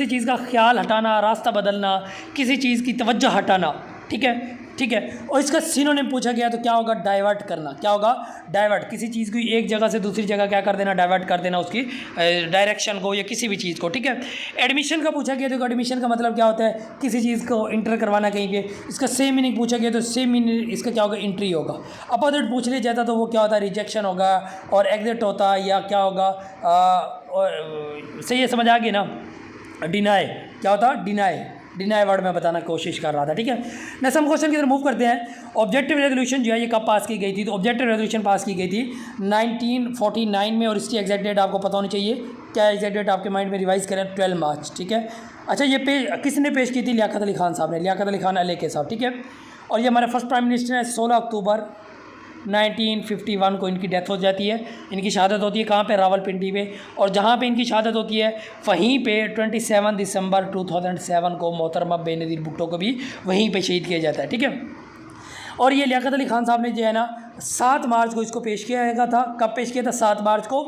चीज़ का ख्याल हटाना, रास्ता बदलना, किसी चीज़ की तवज्जो हटाना, ठीक है, ठीक है। और इसका सिनोनिम पूछा गया तो क्या होगा, डाइवर्ट करना, क्या होगा, डाइवर्ट, किसी चीज़ को एक जगह से दूसरी जगह क्या कर देना, डाइवर्ट कर देना, उसकी डायरेक्शन को या किसी भी चीज़ को, ठीक है। एडमिशन का पूछा गया तो एडमिशन का मतलब क्या होता है, किसी चीज़ को इंटर करवाना कहीं पे, इसका सेम मीनिंग पूछा गया तो सेम मीनिंग इसका क्या होगा, एंट्री होगा। अपोजिट पूछ लिया जाता तो वो क्या होता है, रिजेक्शन होगा, और एग्जिट होता या क्या होगा, सही है, समझ आ गई ना, डिनाई, क्या होता, डिनाई वर्ड में बताना कोशिश कर रहा था, ठीक है। नेक्स्ट हम क्वेश्चन की तरफ मूव करते हैं। ऑब्जेक्टिव रेजोल्यूशन जो है ये कब पास की गई थी, तो ऑब्जेक्टिव रेजोल्यूशन पास की गई थी 1949 में, और इसकी एग्जैक्ट डेट आपको पता होनी चाहिए। क्या एग्जैक्ट डेट आपके माइंड में रिवाइज करें, 12 मार्च, ठीक है। अच्छा, ये किसने पेश की थी, लियाकत अली खान साहब ने, लियाकत अली खान अली के साहब, ठीक है। और ये हमारे फर्स्ट प्राइम मिनिस्टर है, 16 अक्टूबर 1951 को इनकी डेथ हो जाती है, इनकी शहादत होती है कहाँ पे, रावलपिंडी में। और जहाँ पे इनकी शहादत होती है वहीं पे 27 दिसंबर 2007 को मोहतरमा बेनज़ीर भुट्टो को भी वहीं पे शहीद किया जाता है, ठीक है। और ये लियाकत अली खान साहब ने जो है ना 7 मार्च को इसको पेश किया गया था। कब पेश किया था, 7 मार्च को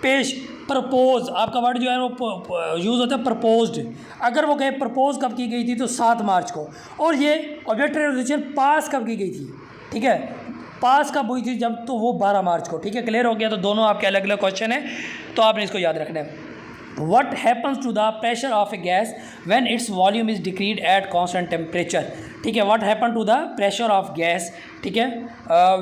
पेश। प्रपोज, आपका वर्ड जो है वो यूज़ होता है प्रपोज्ड, अगर वो कहे प्रपोज कब की गई थी तो 7 मार्च को। और ये ऑब्जेक्टिव रेजोल्यूशन पास कब की गई थी, ठीक है, पास कब हुई थी जब, तो वो 12 मार्च को, ठीक है। क्लियर हो गया। तो दोनों आपके अलग अलग क्वेश्चन है, तो आपने इसको याद रखना है। What happens to the pressure of a gas when its volume is decreased at constant temperature, ठीक है। What happen to the pressure of gas, ठीक है,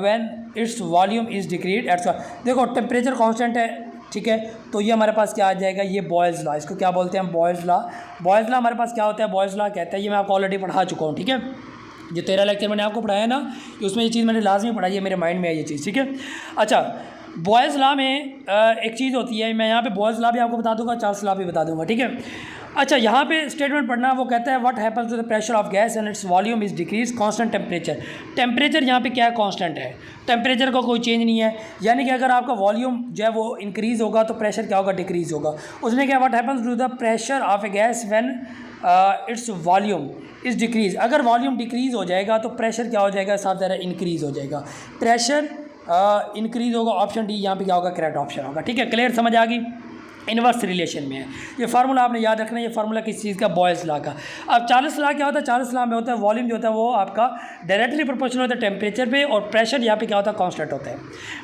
when its volume is decreased at, देखो टेम्परेचर कांस्टेंट है, ठीक है। तो ये हमारे पास क्या आ जाएगा, ये बॉयल्स लॉ, इसको क्या बोलते हैं, बॉयल्स लॉ। बॉयल्स लॉ हमारे पास क्या होता है, बॉयल्स लॉ कहता है, ये मैं आपको ऑलरेडी पढ़ा चुका हूँ, ठीक है। जो 13 लेक्चर मैंने आपको पढ़ाया ना, उसमें ये चीज़ मैंने लाजमी पढ़ाई है, मेरे माइंड में है ये चीज़, ठीक है। अच्छा, बॉयल्स लॉ में एक चीज़ होती है, मैं यहाँ पे बॉयल्स लॉ भी आपको बता दूंगा, चार्ल्स लॉ भी बता दूंगा, ठीक है। अच्छा, यहाँ पे स्टेटमेंट पढ़ना, वो कहता है what happens to the pressure of gas and its volume is decrease constant temperature. Temperature यहाँ पे क्या है, कांस्टेंट है, टेम्परेचर का कोई चेंज नहीं है, यानी कि अगर आपका वॉल्यूम जो है वो इंक्रीज़ होगा तो प्रेशर क्या होगा, डिक्रीज़ होगा। उसने क्या, what happens to the pressure of a gas when its volume is decrease, अगर वॉल्यूम डिक्रीज़ हो जाएगा तो प्रेशर क्या हो जाएगा, साफ ज़रा इंक्रीज़ हो जाएगा, प्रेशर इंक्रीज़ होगा। ऑप्शन डी यहाँ पे क्या होगा, करेक्ट ऑप्शन होगा, ठीक है। क्लियर, समझ आ गई। इन्वर्स रिलेशन में है ये फार्मूला, आपने याद रखना है, ये फार्मूला किस चीज़ का, बॉयल्स लॉ का। अब चार्ल्स लॉ क्या होता है, चार्ल्स लॉ में होता है वॉल्यूम जो होता है वो आपका डायरेक्टली प्रोपोर्शनल होता है टेम्परेचर पे, और प्रेशर यहाँ पे क्या होता है, कांस्टेंट होता है,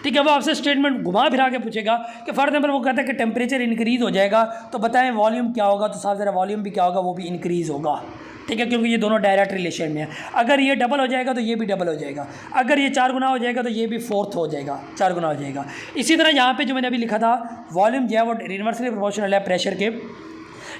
ठीक है। वो आपसे स्टेटमेंट घुमा फिरा के पूछेगा कि फॉर एग्जाम्पल वो कहता है कि टेम्परेचर इंक्रीज़ हो जाएगा, तो बताएं वॉल्यूम क्या होगा, तो साफ ज़रा वॉल्यूम भी क्या होगा, वो भी इंक्रीज़ होगा, ठीक है, क्योंकि ये दोनों डायरेक्ट रिलेशन में है। अगर ये डबल हो जाएगा तो ये भी डबल हो जाएगा, अगर ये 4 गुना हो जाएगा तो ये भी 4th हो जाएगा, 4 गुना हो जाएगा। इसी तरह यहाँ पे जो मैंने अभी लिखा था, वॉल्यूम जो है वो इन्वर्सली प्रोपोर्शनल है प्रेशर के,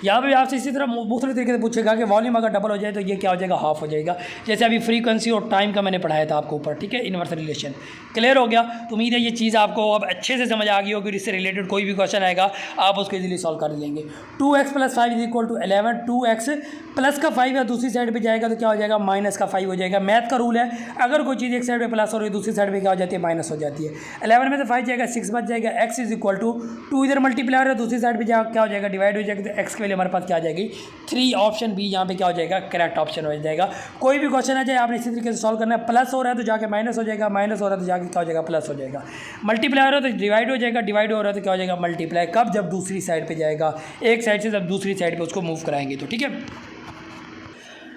यहाँ पे भी आपसे इसी तरह मुख्तलिफ तरीके से पूछेगा कि वॉल्यूम अगर डबल हो जाए तो ये क्या हो जाएगा, हाफ हो जाएगा। जैसे अभी फ्रीक्वेंसी और टाइम का मैंने पढ़ाया था आपको ऊपर, ठीक है, इनवर्स रिलेशन। क्लियर हो गया? तो उम्मीद है ये चीज़ आपको अब अच्छे से समझ आ गई होगी। इससे रिलेटेड कोई भी क्वेश्चन आएगा आप उसको इजीली सॉल्व कर लेंगे। 2x + 5 = 11। 2x प्लस का 5 या दूसरी साइड पे जाएगा तो क्या हो जाएगा, माइनस का 5 हो जाएगा। मैथ का रूल है, अगर कोई चीज़ एक साइड पे प्लस हो रही है दूसरी साइड पे क्या हो जाती है, माइनस हो जाती है। 11 में से 5 जाएगा 6 बच जाएगा। x = 2 इधर मल्टीप्लाई हो रहा है, दूसरी साइड पे क्या हो जाएगा, डिवाइड हो जाएगा। तो x के लिए हमारे पास क्या आ जाएगी, 3। ऑप्शन बी यहाँ पे क्या हो जाएगा, करेक्ट ऑप्शन हो जाएगा। कोई भी क्वेश्चन आ जाए आपने इसी तरीके से सॉल्व करना है। प्लस हो रहा है तो जाके माइनस हो जाएगा, माइनस हो रहा है तो जाके क्या हो जाएगा, प्लस हो जाएगा। मल्टीप्लाई हो रहा है तो डिवाइड हो जाएगा, डिवाइड हो रहा है तो क्या हो जाएगा, मल्टीप्लाई। कब, जब दूसरी साइड पे जाएगा, एक साइड से जब दूसरी साइड पे उसको मूव कराएंगे तो, ठीक है।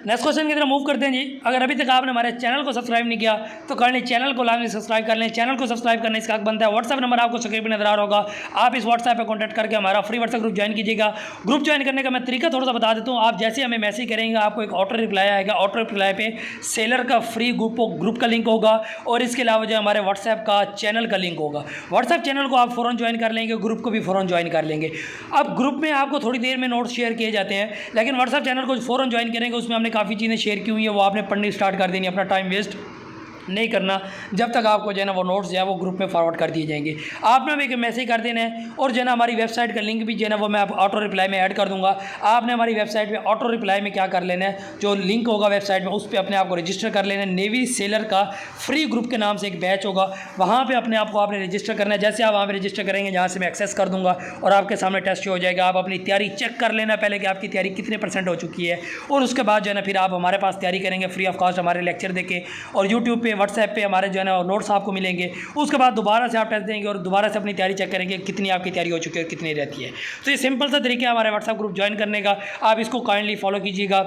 नेक्स्ट क्वेश्चन की तरफ मूव करते हैं जी। अगर अभी तक आपने हमारे चैनल को सब्सक्राइब नहीं किया तो कर लें, चैनल को लाजमी सब्सक्राइब कर लें। चैनल को सब्सक्राइब करने इसका हक बनता है। व्हाट्सएप नंबर आपको स्क्रीन पर नजर आ रहा होगा, आप इस व्हाट्सएप पर कॉन्टैक्ट करके हमारा फ्री व्हाट्सएप ग्रुप ज्वाइन कीजिएगा। ग्रुप ज्वाइन करने का मैं तरीका थोड़ा सा बता देता हूँ। आप जैसे हमें मैसेज करेंगे आपको एक ऑटो रिप्लाई आएगा, ऑटो रिप्लाई पे सेलर का फ्री ग्रुप का लिंक होगा और इसके अलावा जो हमारे व्हाट्सएप का चैनल का लिंक होगा। व्हाट्सएप चैनल को आप फ़ौरन ज्वाइन कर लेंगे, ग्रुप को भी फ़ौरन ज्वाइन कर लेंगे। अब ग्रुप में आपको थोड़ी देर में नोट्स शेयर किए जाते हैं, लेकिन व्हाट्सएप चैनल को फ़ौरन ज्वाइन करेंगे, उसमें हमने काफ़ी चीज़ें शेयर हुई है, वो आपने पढ़नी स्टार्ट कर देनी। अपना टाइम वेस्ट नहीं करना जब तक आपको जो है ना वो नोट्स जो है वो ग्रुप में फॉरवर्ड कर दिए जाएंगे। आपने हमें एक मैसेज कर देना है और जो है ना हमारी वेबसाइट का लिंक भी जो है ना वो मैं ऑटो रिप्लाई में ऐड कर दूंगा। आपने हमारी वेबसाइट पे ऑटो रिप्लाई में क्या कर लेना है, जो लिंक होगा वेबसाइट में उस पर अपने आप को रजिस्टर कर लेना है। नेवी सेलर का फ्री ग्रुप के नाम से एक बैच होगा, वहाँ पर अपने आप को आपने रजिस्टर करना है। जैसे आप वहाँ पर रजिस्टर करेंगे जहाँ से मैं एक्सेस कर दूँगा और आपके सामने टेस्ट हो जाएगा। आप अपनी तैयारी चेक कर लेना पहले कि आपकी तैयारी कितने % हो चुकी है, और उसके बाद जो है ना फिर आप हमारे पास तैयारी करेंगे फ्री ऑफ कॉस्ट हमारे लेक्चर देके, और यूट्यूब पे व्हाट्सएप पे हमारे जो है ना नोट्स आपको मिलेंगे। उसके बाद दोबारा से आप टेस्ट देंगे और दोबारा से अपनी तैयारी चेक करेंगे कितनी आपकी तैयारी हो चुकी है और कितनी रहती है। तो ये सिंपल सा तरीका है हमारे व्हाट्सएप ग्रुप ज्वाइन करने का, आप इसको काइंडली फॉलो कीजिएगा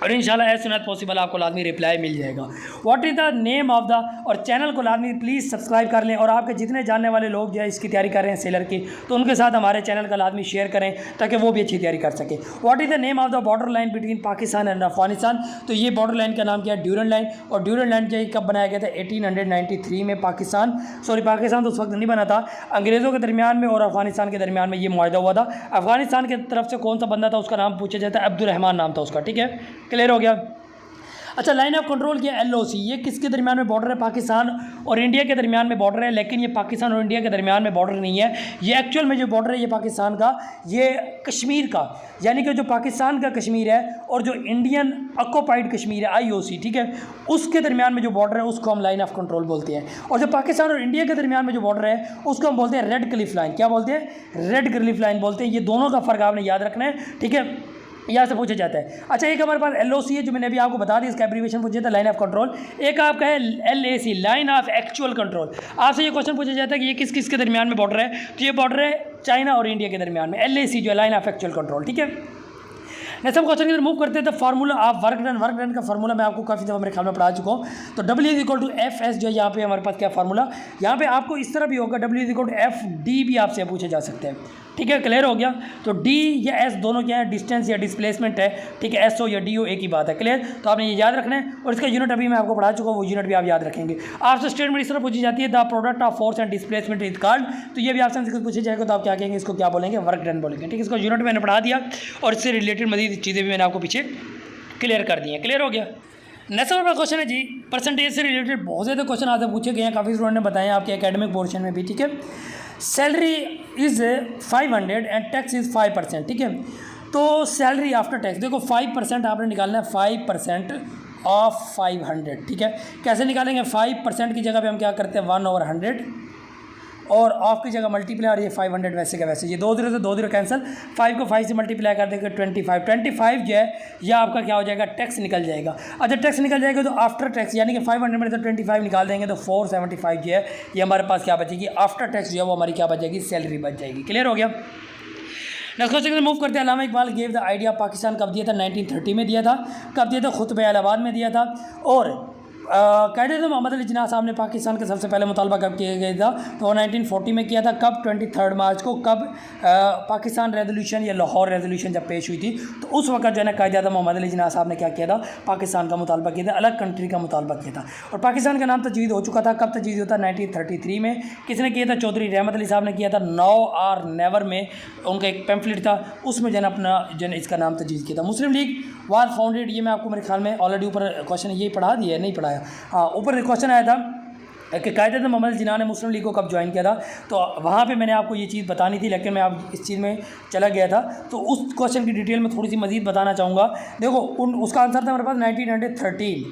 और इंशाल्लाह एज सून एज पॉसिबल आपको लाजमी रिप्लाई मिल जाएगा। What is the name of the, और चैनल को लाजमी प्लीज़ सब्सक्राइब कर लें, और आपके जितने जानने वाले लोग जो है इसकी तैयारी कर रहे हैं सेलर की, तो उनके साथ हमारे चैनल का लाजमी शेयर करें ताकि वो भी अच्छी तैयारी कर सकें। What is the name of the border line between Pakistan and Afghanistan, तो ये बॉर्डर लाइन का नाम क्या है, ड्यूरन लाइन। और ड्यूरन लाइन जो कब बनाया गया था, 1893 में। पाकिस्तान तो उस वक्त नहीं बना था, अंग्रेज़ों के दरमियान में और अफगानिस्तान के दरमियान में ये मुआहदा हुआ था। अफगानिस्तान की तरफ से कौन सा बंदा था उसका नाम पूछा जाता है, अब्दुल रहमान नाम था उसका, ठीक है, क्लियर हो गया। अच्छा, लाइन ऑफ कंट्रोल क्या है, LOC, ये किसके दरमियान में बॉर्डर है, पाकिस्तान और इंडिया के दरमियान में बॉर्डर है, लेकिन ये पाकिस्तान और इंडिया के दरमियान में बॉर्डर नहीं है। ये एक्चुअल में जो बॉर्डर है ये पाकिस्तान का, ये कश्मीर का, यानी कि जो पाकिस्तान का कश्मीर है और जो इंडियन ऑक्यूपाइड कश्मीर है IOC, ठीक है, उसके दरमियान में जो बॉर्डर है उसको हम लाइन ऑफ कंट्रोल बोलते हैं। और जो पाकिस्तान और इंडिया के दरमियान में जो बॉर्डर है उसको हम बोलते हैं रेड क्लिफ लाइन। क्या बोलते हैं, रेड क्लिफ लाइन बोलते हैं। ये दोनों का फ़र्क आपने याद रखना है, ठीक है, यहाँ से पूछा जाता है। अच्छा, एक हमारे पास LOC है जो मैंने अभी आपको बता दी, इसका एब्रीविएशन पूछा था, लाइन ऑफ कंट्रोल। एक आपका है LAC, line of actual control. आपसे ये क्वेश्चन पूछा जाता है कि ये किस किस के दरमियान में बॉर्डर है, तो ये बॉर्डर है चाइना और इंडिया के दरमियान में, LAC जो है लाइन ऑफ एक्चुअल कंट्रोल, ठीक है। नेक्स्ट हम क्वेश्चन की तरफ मूव करते हैं। तो फार्मूला ऑफ वर्क डन का फार्मूला मैं आपको काफ़ी दफ़ा मेरे ख्याल में पढ़ा चुका हूँ। तो W = FS जो है यहाँ पे हमारे पास क्या फार्मूला, यहाँ पे आपको इस तरह भी होगा, W = FD भी आपसे पूछे जा सकते हैं, ठीक है, क्लियर हो गया। तो D या S दोनों क्या है, डिस्टेंस या डिस्प्लेसमेंट है, ठीक है, SO या DO एक ही बात है, क्लियर। तो आपने ये याद रखना है और इसका यूनिट अभी मैं आपको पढ़ा चुका हूँ, वो यूनिट भी आप याद रखेंगे। आपसे स्टेटमेंट इस तरह पूछी जाती है, the product of force and displacement is called, तो ये भी आपसे पूछे जाएगा तो आप क्या कहेंगे, इसको क्या बोलेंगे, वर्क डन बोलेंगे, ठीक है। इसको यूनिट मैंने पढ़ा दिया और इससे रिलेटेड मजीद चीज़ें भी मैंने आपको पीछे क्लियर कर दी हैं, क्लियर हो गया। नेक्स्ट वाला क्वेश्चन है जी, परसेंटेज से रिलेटेड बहुत ज़्यादा क्वेश्चन आपसे पूछे गए हैं, काफ़ी स्टूडेंट ने बताया आपके एकेडमिक पोर्शन में भी, ठीक है। Salary is 500 and tax is 5%, ठीक है। तो सैलरी आफ्टर टैक्स, देखो 5% आपने निकालना है, 5% ऑफ 500, ठीक है। कैसे निकालेंगे, 5% की जगह पे हम क्या करते हैं 1/100 और ऑफ की जगह मल्टीप्लाई, और ये 500 वैसे का वैसे, ये 2 0 से 2 0 कैंसिल, 5 को 5 से मल्टीप्लाई कर देंगे 25 जो है यह आपका क्या हो जाएगा, टैक्स निकल जाएगा। अच्छा, टैक्स निकल जाएगा तो आफ्टर टैक्स यानी कि 500 में तो 25 निकाल देंगे तो 475 जो है ये हमारे पास क्या बचेगी, आफ्टर टैक्स जो है वो हमारी क्या बचेगी, सैलरी बच जाएगी, क्लियर हो गया। नेक्स्ट क्वेश्चन मूव करते हैं। Allama Iqbal gave the idea Pakistan कब दिया था, 1930 में दिया था। कब दिया था, खुतबे इलाहाबाद में दिया था। और कायदे-ए-आज़म मोहम्मद अली जिन्ना साहब ने पाकिस्तान का सबसे पहले मुतालबा कब किया गया था? तो 1940 में किया था। कब? 23 मार्च को। कब? पाकिस्तान रेजोल्यूशन या लाहौर रेजोल्यूशन जब पेश हुई थी, तो उस वक्त जो है ना कायदे-ए-आज़म मोहम्मद अली जिन्ना साहब ने क्या किया था? पाकिस्तान का मुतालबा किया था, अलग कंट्री का मुतालबा किया था। और पाकिस्तान का नाम तजवीज़ हो चुका था। कब तजवीज़ हुआ था? 1933 में। किसने किया था? चौधरी रहमत अली साहब ने किया था। नाउ और नेवर में उनका एक पैम्फलेट था, उसमें जो है अपना जो है इसका नाम तजवीज़ किया था। मुस्लिम लीग वाज फाउंडेड, ये मैं आपको मेरे ख्याल में ऑलरेडी ऊपर क्वेश्चन यही पढ़ा दिया है, नहीं पढ़ाया, हाँ ऊपर क्वेश्चन आया था कि कायदे-ए-आज़म मोहम्मद अली जिन्ना ने मुस्लिम लीग को कब ज्वाइन किया था। तो वहाँ पे मैंने आपको ये चीज़ बतानी थी, लेकिन मैं अब इस चीज़ में चला गया था, तो उस क्वेश्चन की डिटेल में थोड़ी सी मज़ीद बताना चाहूँगा। देखो उसका आंसर था मेरे पास 1913,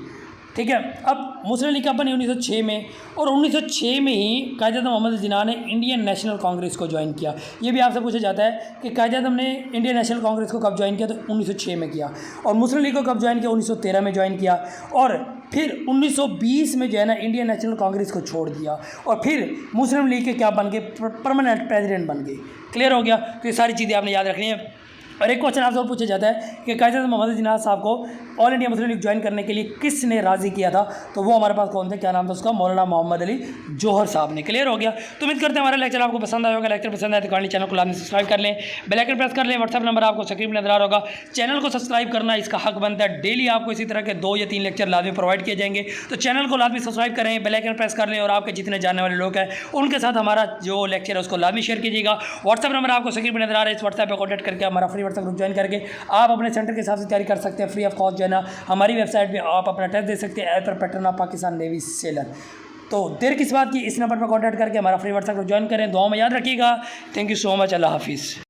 ठीक है। अब मुस्लिम लीग कब बनी? 1906 में। और 1906 में ही कायदे-ए-आज़म मोहम्मद अली जिन्ना ने इंडियन नेशनल कांग्रेस को ज्वाइन किया। ये भी आपसे पूछा जाता है कि कायदे-ए-आज़म ने इंडियन नेशनल कांग्रेस को कब ज्वाइन किया? तो 1906 में किया। और मुस्लिम लीग को कब ज्वाइन किया? 1913 में ज्वाइन किया। और फिर 1920 में जो है ना इंडियन नेशनल कांग्रेस को छोड़ दिया, और फिर मुस्लिम लीग के क्या बन गए? परमानेंट प्रेसिडेंट बन गए। क्लियर हो गया? तो ये सारी चीज़ें आपने याद रखनी है। और एक क्वेश्चन आपसे और पूछा जाता है कि कायदे-ए-आज़म मोहम्मद अली जिन्ना साहब को all India Muslim league join करने के लिए किसने राज़ी किया था? तो वो हमारे पास कौन थे? क्या नाम था उसका? मौलाना मोहम्मद अली जौहर साहब ने। क्लियर हो गया? तो उम्मीद करते हैं हमारा लेक्चर आपको पसंद आया होगा। लेक्चर पसंद आए तो काइंडली चैनल को लाजमी सब्सक्राइब कर लें, बेल आइकन प्रेस कर लें। व्हाट्सएप नंबर आपको स्क्रीन पर नजर आ रहा होगा। चैनल को सब्सक्राइब करना इसका हक बनता है। डेली आपको इसी तरह के 2 या 3 लेक्चर लाजमी प्रोवाइड किए जाएंगे, तो चैनल को लाजमी सब्सक्राइब करें, बेल आइकन प्रेस कर लें, और आपके जितने जानने वाले लोग हैं उनके साथ हमारा जो लेक्चर है उसको लाजमी शेयर कीजिएगा। व्हाट्सएप नंबर आपको स्क्रीन पर नजर आ रहा है, इस व्हाट्सएप पर कॉन्टैक्ट करके हमारा फ्री व्हाट्सएप ग्रुप ज्वाइन करके आप अपने सेंटर के हिसाब से तैयारी कर सकते हैं। फ्री ऑफ कॉस्ट जो है ना हमारी वेबसाइट पे आप अपना टेस्ट दे सकते हैं as per pattern of Pakistan navy sailor. तो देर किस बात की, इस नंबर पर कॉन्टैक्ट करके हमारा फ्री व्हाट्सएप ग्रुप ज्वाइन करें। दुआ में याद रखिएगा। Thank you so much. अल्लाह हाफिज़।